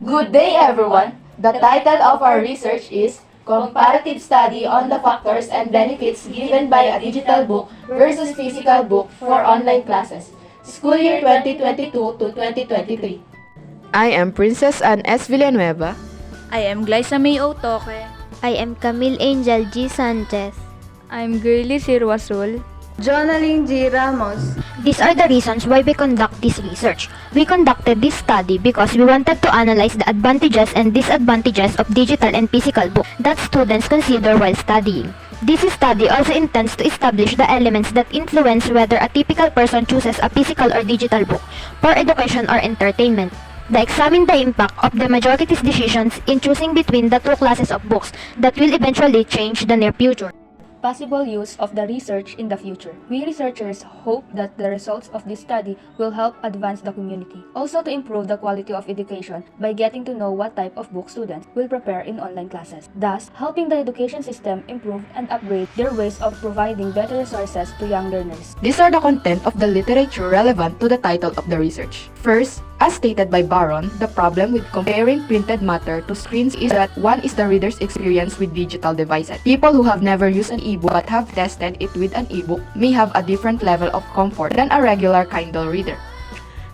Good day, everyone! The title of our research is Comparative Study on the Factors and Benefits Given by a Digital Book versus Physical Book for Online Classes, School Year 2022 to 2023. I am Princess Anne S. Villanueva. I am Glyza May Otoke. I am Camille Angel G. Sanchez. I'm Girly Sirwasul. Jonaling G. Ramos. These are the reasons why we conduct this research. We conducted this study because we wanted to analyze the advantages and disadvantages of digital and physical books that students consider while studying. This study also intends to establish the elements that influence whether a typical person chooses a physical or digital book for education or entertainment. They examine the impact of the majority's decisions in choosing between the two classes of books that will eventually change the near future. Possible use of the research in the future. We researchers hope that the results of this study will help advance the community. Also to improve the quality of education by getting to know what type of book students will prepare in online classes, thus helping the education system improve and upgrade their ways of providing better resources to young learners. These are the content of the literature relevant to the title of the research. First, as stated by Baron, the problem with comparing printed matter to screens is that one is the reader's experience with digital devices. People who have never used an ebook but have tested it with an ebook may have a different level of comfort than a regular Kindle reader.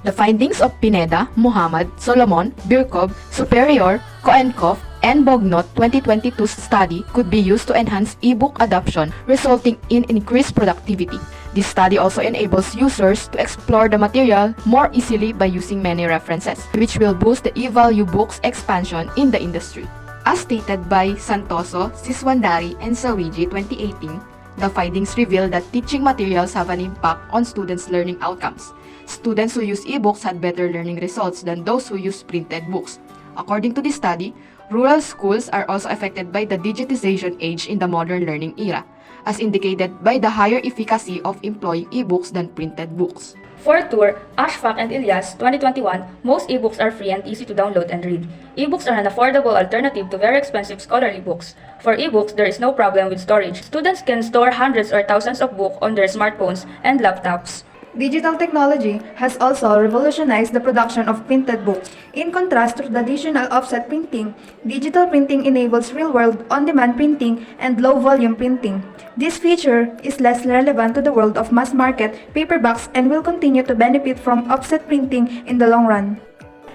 The findings of Pineda, Muhammad, Solomon, Birkov, Superior, Koenkov, and Bognot 2022 study could be used to enhance ebook adoption, resulting in increased productivity. This study also enables users to explore the material more easily by using many references, which will boost the e-value books expansion in the industry. As stated by Santoso, Siswandari, and Sawiji 2018, the findings reveal that teaching materials have an impact on students' learning outcomes. Students who use e-books had better learning results than those who use printed books. According to this study, rural schools are also affected by the digitization age in the modern learning era, as indicated by the higher efficacy of employing e-books than printed books. For tour, Ashfaq and Ilyas 2021, most ebooks are free and easy to download and read. Ebooks are an affordable alternative to very expensive scholarly books. For ebooks, there is no problem with storage. Students can store hundreds or thousands of books on their smartphones and laptops. Digital technology has also revolutionized the production of printed books. In contrast to traditional offset printing, digital printing enables real-world on-demand printing and low-volume printing. This feature is less relevant to the world of mass-market paperbacks and will continue to benefit from offset printing in the long run.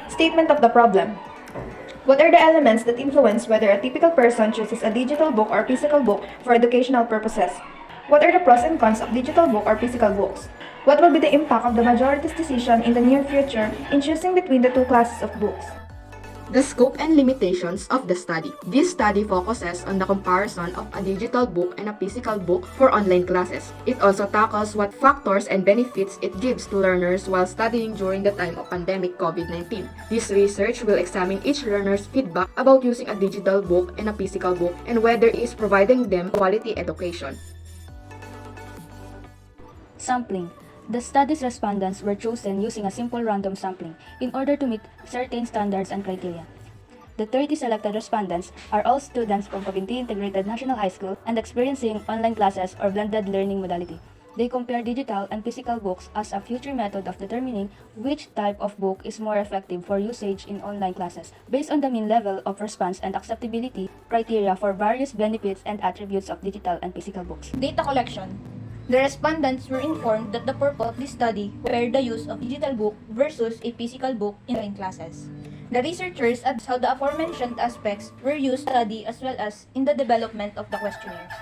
Statement of the problem. What are the elements that influence whether a typical person chooses a digital book or physical book for educational purposes? What are the pros and cons of digital book or physical books? What will be the impact of the majority's decision in the near future in choosing between the two classes of books? The scope and limitations of the study. This study focuses on the comparison of a digital book and a physical book for online classes. It also tackles what factors and benefits it gives to learners while studying during the time of pandemic COVID-19. This research will examine each learner's feedback about using a digital book and a physical book and whether it is providing them quality education. Sampling. The study's respondents were chosen using a simple random sampling in order to meet certain standards and criteria. The 30 selected respondents are all students from Cavinti Integrated National High School and experiencing online classes or blended learning modality. They compare digital and physical books as a future method of determining which type of book is more effective for usage in online classes based on the mean level of response and acceptability criteria for various benefits and attributes of digital and physical books. Data collection. The respondents were informed that the purpose of this study were the use of digital book versus a physical book in online classes. The researchers observed how the aforementioned aspects were used in the study as well as in the development of the questionnaires.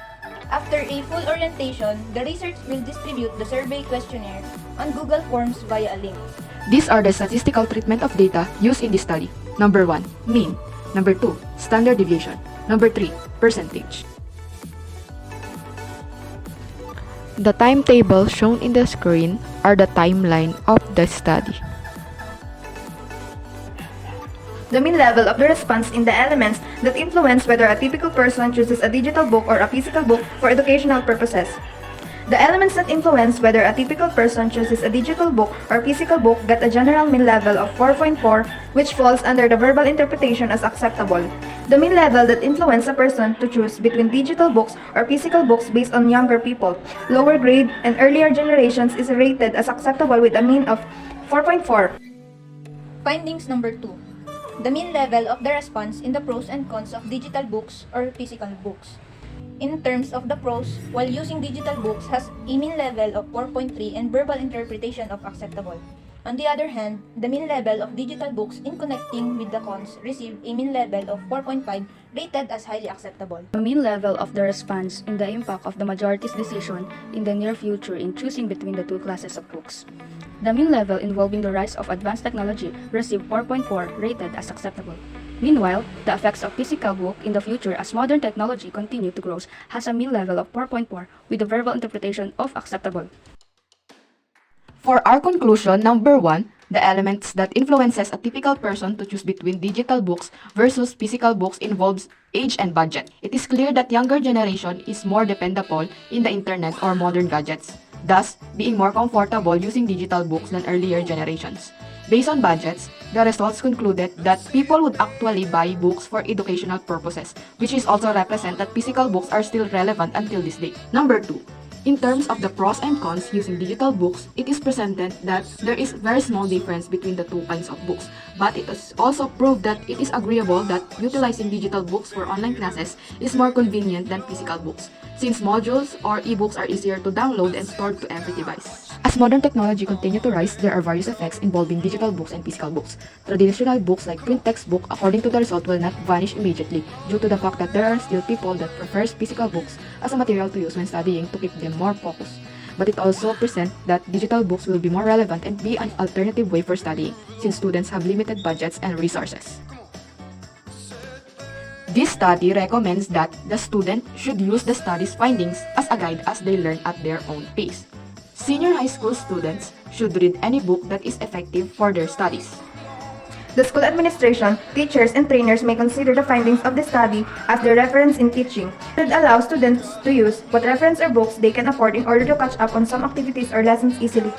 After a full orientation, the research will distribute the survey questionnaire on Google Forms via a link. These are the statistical treatment of data used in this study. Number 1, mean. Number 2, standard deviation. Number 3, percentage. The timetable shown in the screen are the timeline of the study. The mean level of the response in the elements that influence whether a typical person chooses a digital book or a physical book for educational purposes. The elements that influence whether a typical person chooses a digital book or physical book get a general mean level of 4.4, which falls under the verbal interpretation as acceptable. The mean level that influence a person to choose between digital books or physical books based on younger people, lower grade, and earlier generations is rated as acceptable with a mean of 4.4. Findings number 2. the mean level of the response in the pros and cons of digital books or physical books. In terms of the pros, while using digital books has a mean level of 4.3 and verbal interpretation of acceptable. On the other hand, the mean level of digital books in connecting with the cons received a mean level of 4.5 rated as highly acceptable. The mean level of the response in the impact of the majority's decision in the near future in choosing between the two classes of books. The mean level involving the rise of advanced technology received 4.4 rated as acceptable. Meanwhile, the effects of physical book in the future as modern technology continue to grow has a mean level of 4.4 with a verbal interpretation of acceptable. For our conclusion, number 1, the elements that influences a typical person to choose between digital books versus physical books involves age and budget. It is clear that younger generation is more dependable in the internet or modern gadgets, thus being more comfortable using digital books than earlier generations. Based on budgets, the results concluded that people would actually buy books for educational purposes, which is also represent that physical books are still relevant until this day. Number 2. In terms of the pros and cons using digital books, it is presented that there is very small difference between the two kinds of books, but it is also proved that it is agreeable that utilizing digital books for online classes is more convenient than physical books, since modules or ebooks are easier to download and stored to every device. As modern technology continues to rise, there are various effects involving digital books and physical books. Traditional books like print textbook, according to the result, will not vanish immediately due to the fact that there are still people that prefers physical books as a material to use when studying to keep them more focused. But it also presents that digital books will be more relevant and be an alternative way for studying, since students have limited budgets and resources. This study recommends that the student should use the study's findings as a guide as they learn at their own pace. Senior high school students should read any book that is effective for their studies. The school administration, teachers, and trainers may consider the findings of the study as their reference in teaching. It allows students to use what reference or books they can afford in order to catch up on some activities or lessons easily.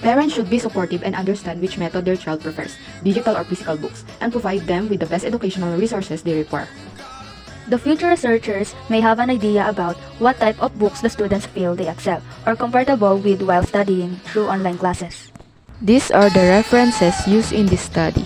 Parents should be supportive and understand which method their child prefers, digital or physical books, and provide them with the best educational resources they require. The future researchers may have an idea about what type of books the students feel they excel or comfortable with while studying through online classes. These are the references used in this study.